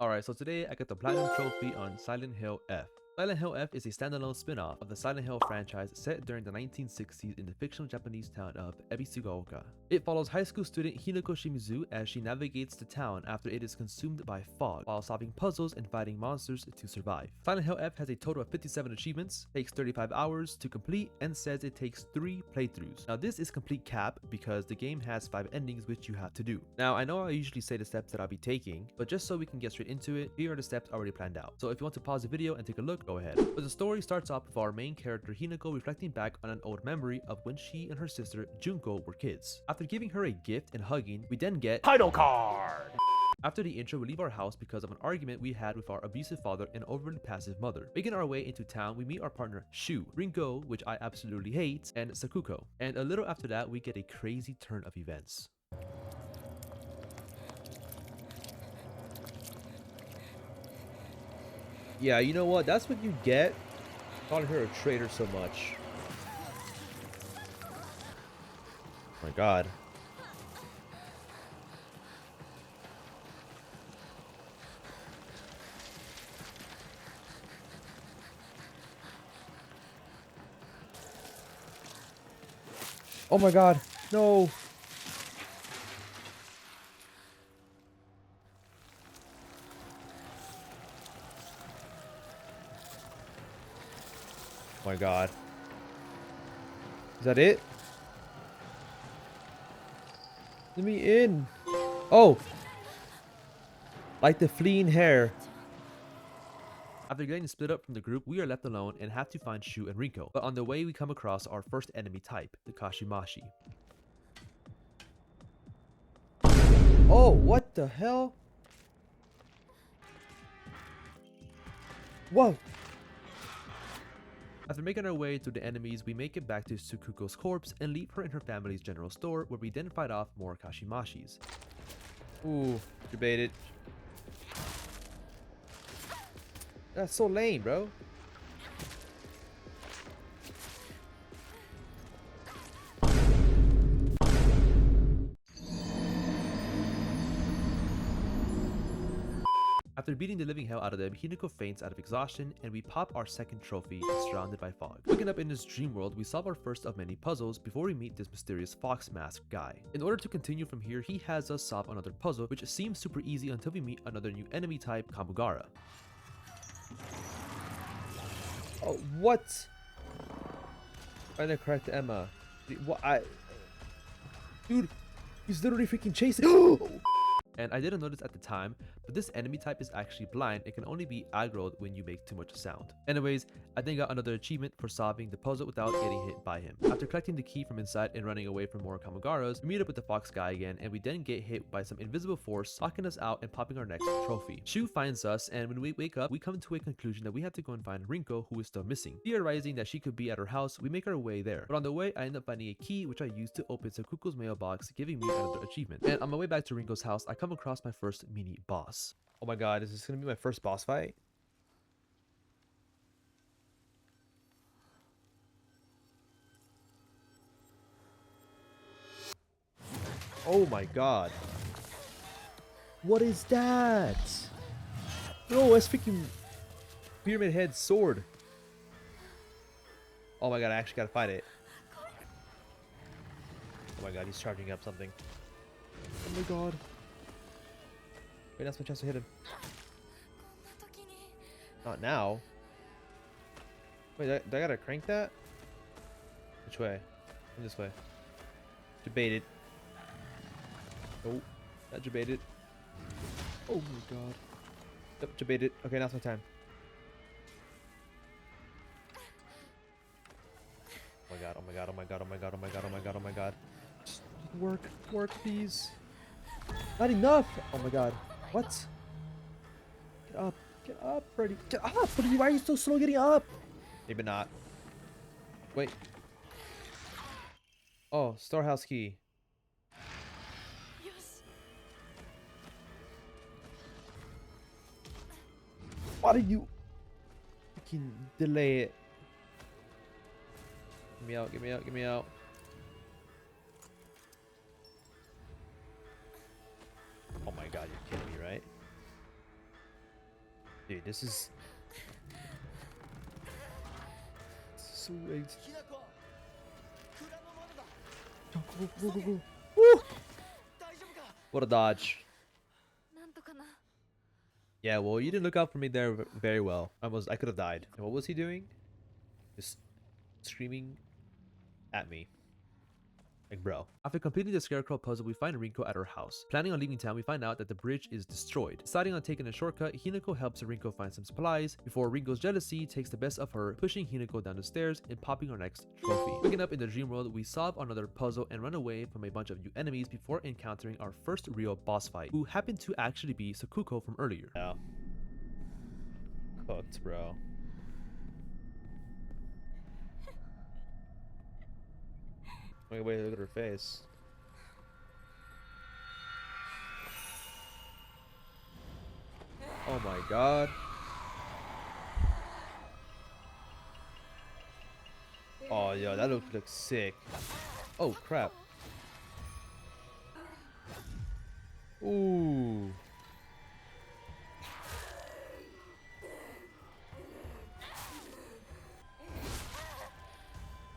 Alright, so today I got the Platinum Trophy on Silent Hill F. Silent Hill F is a standalone spin-off of the Silent Hill franchise set during the 1960s in the fictional Japanese town of Ebisugaoka. It follows high school student Hinako Shimizu as she navigates the town after it is consumed by fog, while solving puzzles and fighting monsters to survive. Silent Hill F has a total of 57 achievements, takes 35 hours to complete, and says it takes 3 playthroughs. Now this is complete cap because the game has 5 endings which you have to do. Now I know I usually say the steps that I'll be taking, but just so we can get straight into it, here are the steps already planned out. So if you want to pause the video and take a look, go ahead. But the story starts off with our main character Hinako reflecting back on an old memory of when she and her sister Junko were kids. After giving her a gift and hugging, we then get title card! After the intro, we leave our house because of an argument we had with our abusive father and overly passive mother. Making our way into town, we meet our partner Shu, Ringo, which I absolutely hate, and Sakuko. And a little after that, we get a crazy turn of events. Yeah, you know what? That's what you get calling her a traitor so much. Oh my god. Oh my god. No. Oh my god. Is that it? Let me in. Oh! Like the fleeing hair. After getting split up from the group, we are left alone and have to find Shu and Rinko. But on the way, we come across our first enemy type, the Kashimashi. Oh, what the hell? Whoa! After making our way through the enemies, we make it back to Tsukuko's corpse and leave her in her family's general store, where we then fight off more Kashimashis. Ooh, debated. That's so lame, bro. After beating the living hell out of them, Hinako faints out of exhaustion, and we pop our second trophy, surrounded by fog. Waking up in this dream world, we solve our first of many puzzles before we meet this mysterious fox mask guy. In order to continue from here, he has us solve another puzzle, which seems super easy until we meet another new enemy type, Kamugara. Oh, what? Trying to correct Emma. What? Dude, he's literally freaking chasing. And I didn't notice at the time, but this enemy type is actually blind and can only be aggroed when you make too much sound. Anyways, I then got another achievement for solving the puzzle without getting hit by him. After collecting the key from inside and running away from more Kamugaras, we meet up with the fox guy again, and we then get hit by some invisible force, knocking us out and popping our next trophy. Shu finds us, and when we wake up, we come to a conclusion that we have to go and find Rinko, who is still missing. Theorizing that she could be at her house, we make our way there. But on the way, I end up finding a key which I use to open Sakuko's mailbox, giving me another achievement. And on my way back to Rinko's house, I come across my first mini boss. Oh my god, is this gonna be my first boss fight? Oh my god. What is that? No, that's freaking Pyramid Head sword. Oh my god, I actually gotta fight it. Oh my god, he's charging up something. Oh my god. Wait, that's my chance to hit him. Not now. Wait, do I gotta crank that? Which way? This way. Debated. Oh, that debated. Oh my god. Yep, debated. Okay, now's my time. Oh my god, oh my god, oh my god, oh my god, oh my god, oh my god, oh my god. Just work, please. Not enough! Oh my god. What? Get up, Freddy. Get up, Freddy. Why are you so slow getting up? Maybe not. Wait. Oh, storehouse key. Why do you freaking delay it? Get me out, get me out, get me out. Oh my god, you're kidding me, right? Dude, this is so rigged. Go, go, go, go, go. Woo! What a dodge. Yeah, well, you didn't look out for me there very well. I could have died. And what was he doing? Just screaming at me. Like, bro. After completing the scarecrow puzzle, we find Rinko at her house. Planning on leaving town, we find out that the bridge is destroyed. Deciding on taking a shortcut, Hinako helps Rinko find some supplies before Rinko's jealousy takes the best of her, pushing Hinako down the stairs and popping our next trophy. Waking up in the dream world, we solve another puzzle and run away from a bunch of new enemies before encountering our first real boss fight, who happened to actually be Sakuko from earlier. Yeah. Cooked, bro. Wait, look at her face. Oh my god. Oh, yo, that looks sick. Oh, crap. Ooh.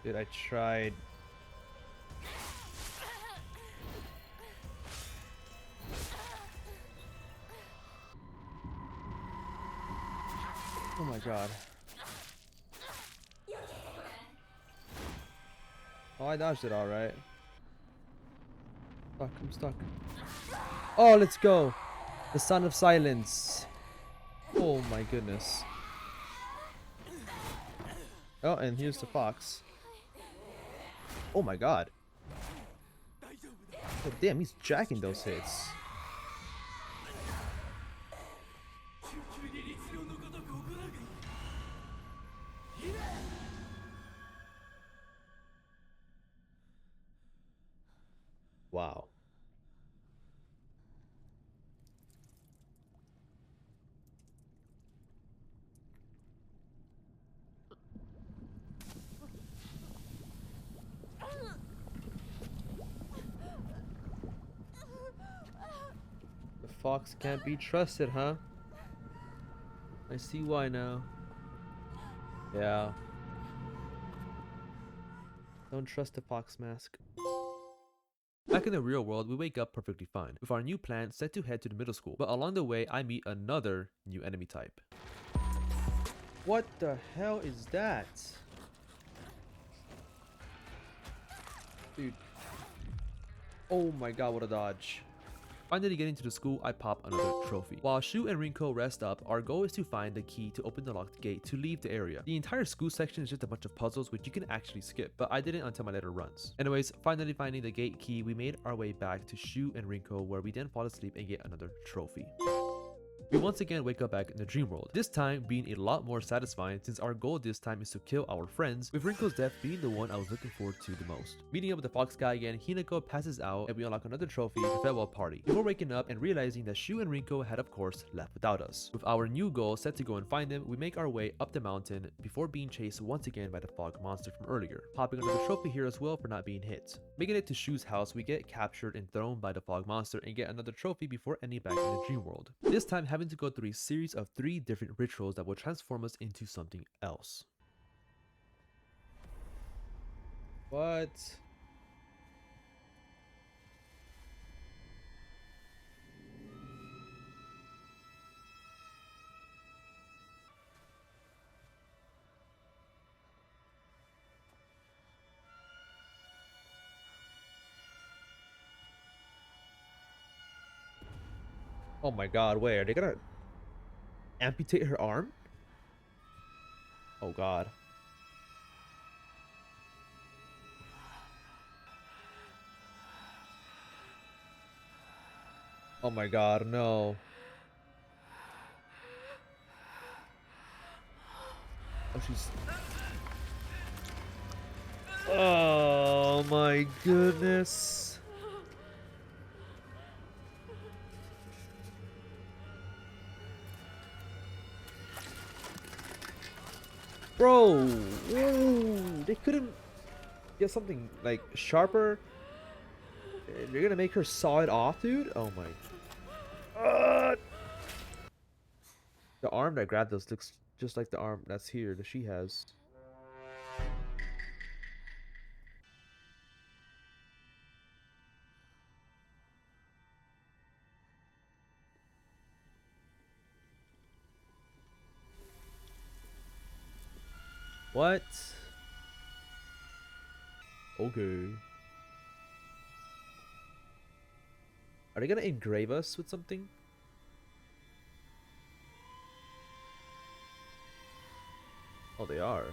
Dude, I tried. Oh my god. Oh, I dodged it alright. I'm stuck. Oh, let's go. The Son of Silence. Oh my goodness. Oh, and here's the fox. Oh my god. Oh, damn, he's jacking those hits. Wow. The fox can't be trusted, huh? I see why now. Yeah. Don't trust the fox mask. Back in the real world, we wake up perfectly fine, with our new plan set to head to the middle school, but along the way I meet another new enemy type. What the hell is that? Dude. Oh my god, what a dodge. Finally getting to the school, I pop another trophy. While Shu and Rinko rest up, our goal is to find the key to open the locked gate to leave the area. The entire school section is just a bunch of puzzles which you can actually skip, but I didn't until my later runs. Anyways, finally finding the gate key, we made our way back to Shu and Rinko, where we then fall asleep and get another trophy. We once again wake up back in the dream world, this time being a lot more satisfying since our goal this time is to kill our friends, with Rinko's death being the one I was looking forward to the most. Meeting up with the fox guy again, Hinako passes out and we unlock another trophy, the farewell party, before waking up and realizing that Shu and Rinko had of course left without us. With our new goal set to go and find them, we make our way up the mountain before being chased once again by the fog monster from earlier, popping another trophy here as well for not being hit. Making it to Shu's house, we get captured and thrown by the fog monster and get another trophy before ending back in the dream world. This time having to go through a series of 3 different rituals that will transform us into something else. What? Oh my god, wait, are they gonna amputate her arm? Oh god. Oh my god, no. Oh, she's... Oh my goodness. Bro, ooh, they couldn't get something like sharper. They're gonna make her saw it off, dude. Oh my. The arm that grabbed us looks just like the arm that's here that she has. What? Okay. Are they gonna engrave us with something? Oh, they are.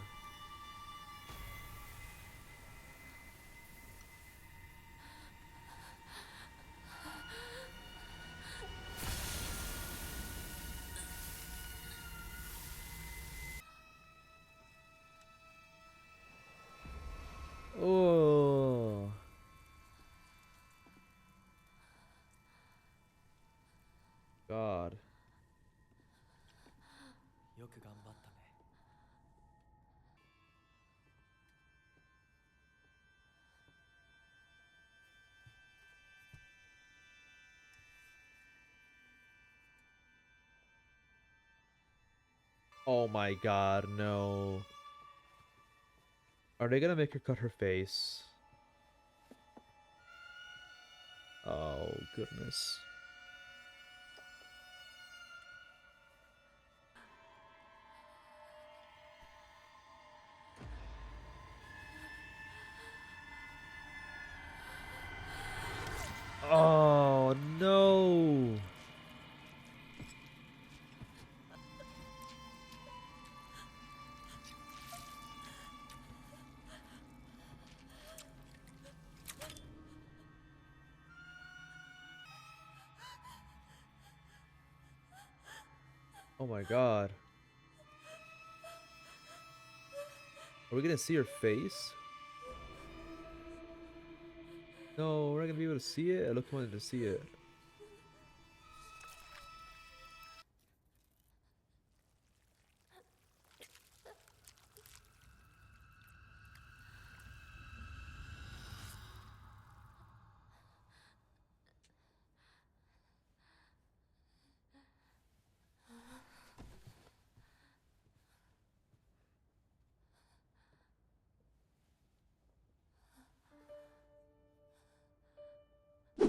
Oh. God. Oh my god, no. Are they gonna make her cut her face? Oh, goodness. Oh, no. Oh my god. Are we gonna see her face? No, we're not gonna be able to see it. I look wanted to see it.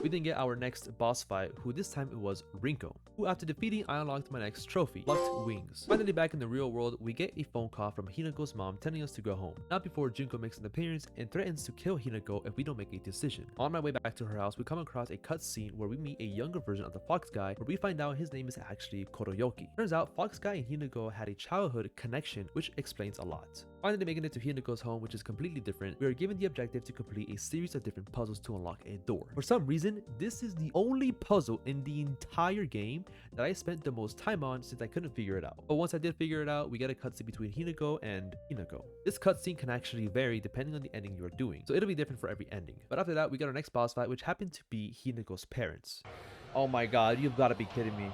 We then get our next boss fight, who this time it was Rinko, who after defeating I unlocked my next trophy, Plucked Wings. Finally back in the real world, we get a phone call from Hinako's mom telling us to go home. Not before Junko makes an appearance and threatens to kill Hinako if we don't make a decision. On my way back to her house, we come across a cutscene where we meet a younger version of the Fox guy, where we find out his name is actually Koroyoki. Turns out Fox guy and Hinako had a childhood connection, which explains a lot. Finally making it to Hinako's home, which is completely different, we are given the objective to complete a series of different puzzles to unlock a door. For some reason, this is the only puzzle in the entire game that I spent the most time on since I couldn't figure it out. But once I did figure it out, we get a cutscene between Hinako and Hinako. This cutscene can actually vary depending on the ending you are doing, so it'll be different for every ending. But after that, we got our next boss fight, which happened to be Hinako's parents. Oh my god, you've got to be kidding me.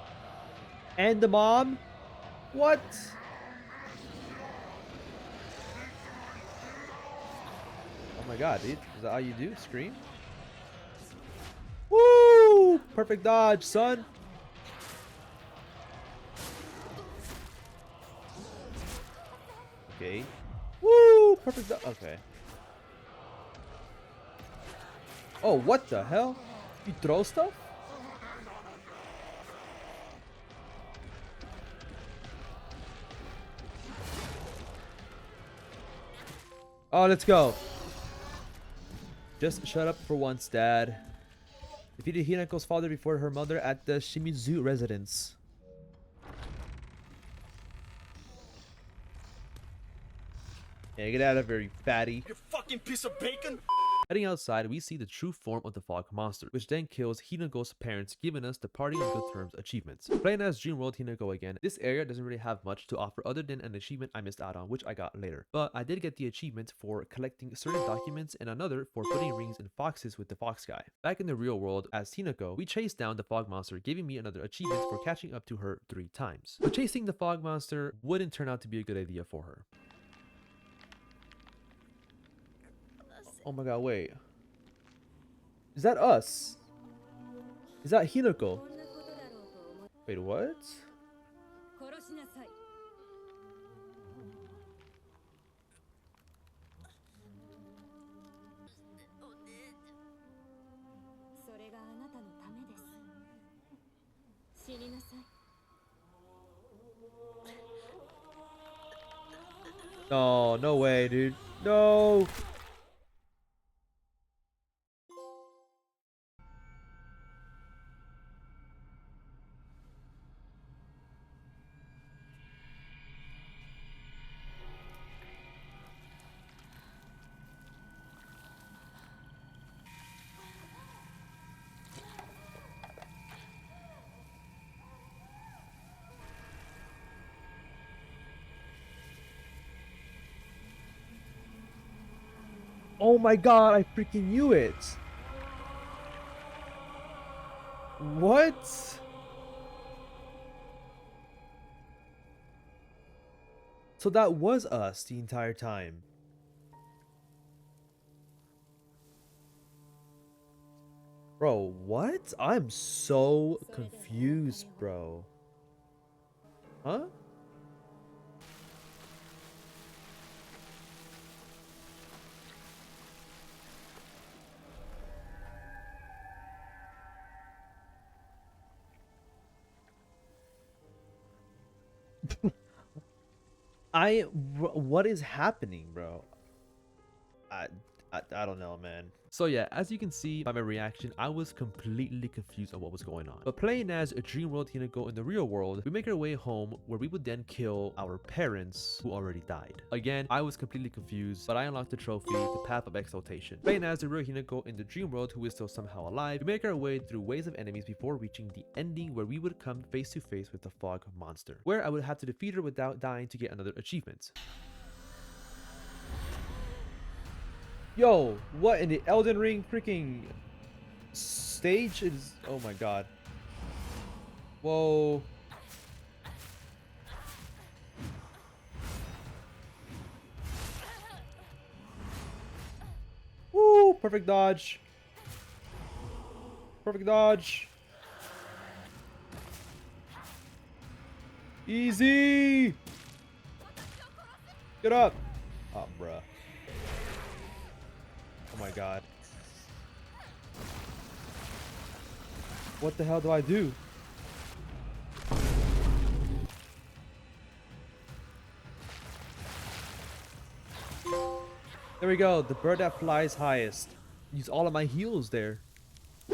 And the mom? What? Oh my god, dude. Is that how you do? Scream? Woo! Perfect dodge, son. Okay. Woo! Perfect dodge. Okay. Oh, what the hell? You throw stuff? Oh, let's go. Just shut up for once, Dad. Defeated Hinako's father before her mother at the Shimizu residence. Yeah, get out of here, you fatty. You fucking piece of bacon! Heading outside, we see the true form of the fog monster, which then kills Hinako's parents, giving us the Party on Good Terms achievements. Playing as Dream World Hinako again, this area doesn't really have much to offer other than an achievement I missed out on, which I got later. But I did get the achievement for collecting certain documents and another for putting rings in foxes with the fox guy. Back in the real world, as Hinako, we chased down the fog monster, giving me another achievement for catching up to her 3 times. But chasing the fog monster wouldn't turn out to be a good idea for her. Oh my god, wait. Is that us? Is that Hinako? Wait, what? No, no way, dude. No. Oh my god, I freaking knew it. What? So that was us the entire time. Bro, what? I'm so confused, bro. Huh? What is happening, bro? I, I don't know, man. So yeah, as you can see by my reaction, I was completely confused on what was going on. But playing as a Dream World Hinako in the real world, we make our way home where we would then kill our parents who already died. Again, I was completely confused, but I unlocked the trophy, the Path of Exaltation. Playing as the real Hinako in the Dream World who is still somehow alive, we make our way through waves of enemies before reaching the ending where we would come face to face with the Fog Monster, where I would have to defeat her without dying to get another achievement. Yo, what in the Elden Ring freaking stage is... Oh my god. Whoa. Woo, perfect dodge. Perfect dodge. Easy. Get up. Oh, bruh. Oh my god. What the hell do I do? There we go. The bird that flies highest. Use all of my heals there.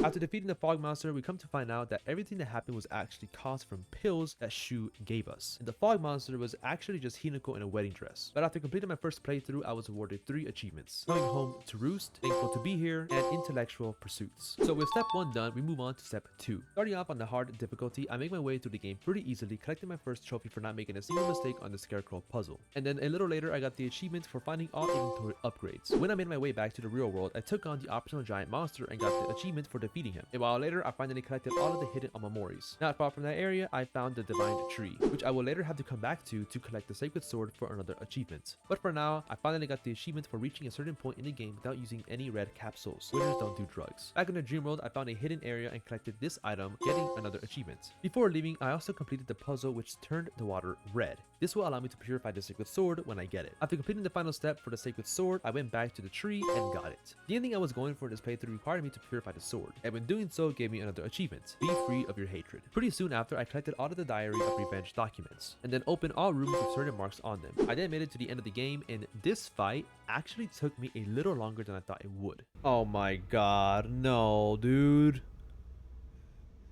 After defeating the Fog Monster, we come to find out that everything that happened was actually caused from pills that Shu gave us. And the Fog Monster was actually just Hinako in a wedding dress. But after completing my first playthrough, I was awarded 3 achievements: Coming home to roost, thankful to be here, and intellectual pursuits. So with step 1 done, we move on to step 2. Starting off on the hard difficulty, I make my way through the game pretty easily, collecting my first trophy for not making a single mistake on the Scarecrow puzzle. And then a little later, I got the achievement for finding all inventory upgrades. When I made my way back to the real world, I took on the optional giant monster and got the achievement for defeating him. And while later, I finally collected all of the hidden Amamoris. Not far from that area, I found the Divine Tree, which I will later have to come back to collect the Sacred Sword for another achievement. But for now, I finally got the achievement for reaching a certain point in the game without using any red capsules. Winners don't do drugs. Back in the Dream World, I found a hidden area and collected this item, getting another achievement. Before leaving, I also completed the puzzle which turned the water red. This will allow me to purify the Sacred Sword when I get it. After completing the final step for the Sacred Sword, I went back to the tree and got it. The ending I was going for in this playthrough required me to purify the sword, and when doing so gave me another achievement: Be free of your hatred. Pretty soon after, I collected all of the Diary of Revenge documents, and then opened all rooms with certain marks on them. I then made it to the end of the game, and this fight actually took me a little longer than I thought it would. Oh my god, no, dude.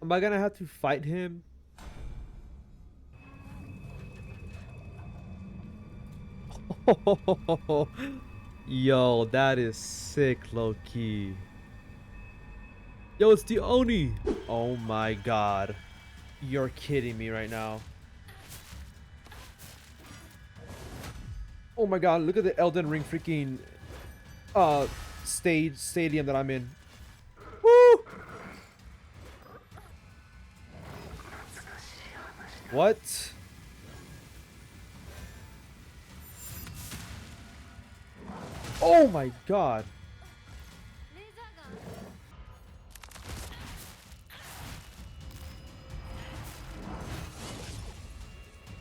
Am I gonna have to fight him? Yo, that is sick, low-key. Yo, it's the Oni. Oh my god. You're kidding me right now. Oh my god, look at the Elden Ring freaking stadium that I'm in. Woo! What? Oh my god.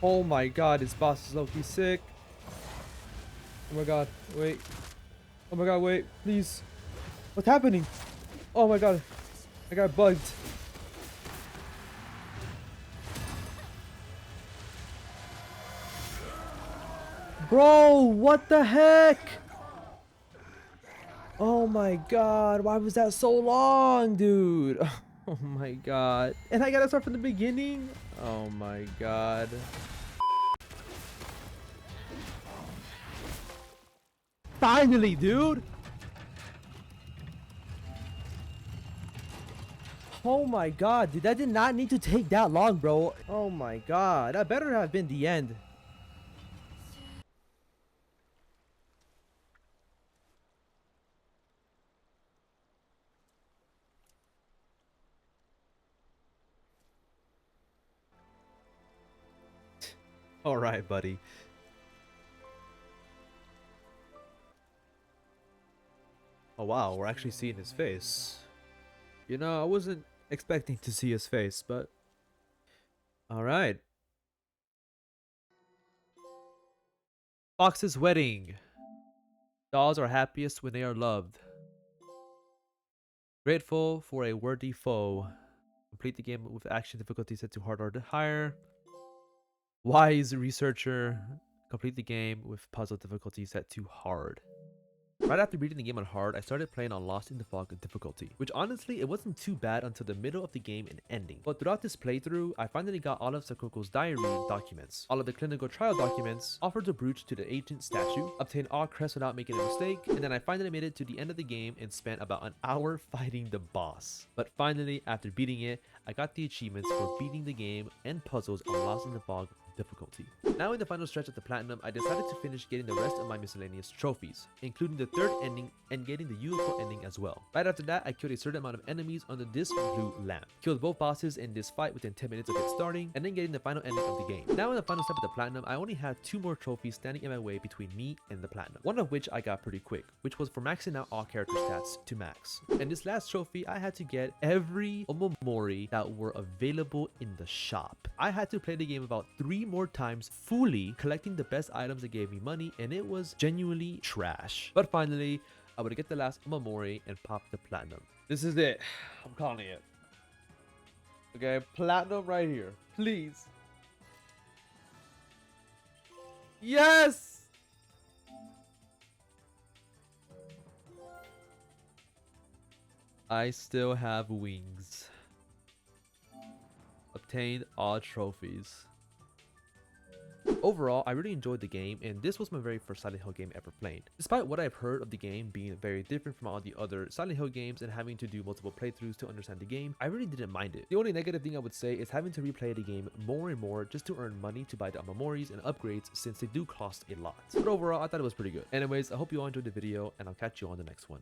Oh my god, this boss is low-key sick. Oh my god, wait. Oh my god, wait, please. What's happening? Oh my god, I got bugged. Bro, what the heck? Oh my god, why was that so long, dude? Oh my god. And I gotta start from the beginning? Oh my god. Finally, dude! Oh my god, dude, that did not need to take that long, bro. Oh my god, that better have been the end. Alright, buddy. Oh wow, we're actually seeing his face. You know, I wasn't expecting to see his face, but... Alright. Fox's wedding. Dolls are happiest when they are loved. Grateful for a worthy foe. Complete the game with action difficulty set to hard or higher. Wise researcher. Complete the game with puzzle difficulty set to hard. Right after beating the game on hard, I started playing on Lost in the Fog difficulty, which honestly, it wasn't too bad until the middle of the game and ending. But throughout this playthrough, I finally got all of Sakoko's diary documents, all of the clinical trial documents, offered the brooch to the agent statue, obtained all crests without making a mistake, and then I finally made it to the end of the game and spent about an hour fighting the boss. But finally, after beating it, I got the achievements for beating the game and puzzles on Lost in the Fog difficulty. Now in the final stretch of the platinum, I decided to finish getting the rest of my miscellaneous trophies, including the third ending and getting the UFO ending as well. Right after that, I killed a certain amount of enemies under this blue lamp. Killed both bosses in this fight within 10 minutes of it starting, and then getting the final ending of the game. Now in the final step of the platinum, I only had 2 more trophies standing in my way between me and the platinum. One of which I got pretty quick, which was for maxing out all character stats to max. And this last trophy, I had to get every Omamori that were available in the shop. I had to play the game about 3 more times fully, collecting the best items that gave me money, and it was genuinely trash. But finally, I would get the last Omamori and pop the platinum. This is it. I'm calling it. Okay, platinum right here. Please. Yes! I still have wings. Obtained all trophies. Overall, I really enjoyed the game, and this was my very first Silent Hill game ever played. Despite what I've heard of the game being very different from all the other Silent Hill games and having to do multiple playthroughs to understand the game, I really didn't mind it. The only negative thing I would say is having to replay the game more and more just to earn money to buy the memories and upgrades, since they do cost a lot. But overall, I thought it was pretty good. Anyways, I hope you all enjoyed the video, and I'll catch you on the next one.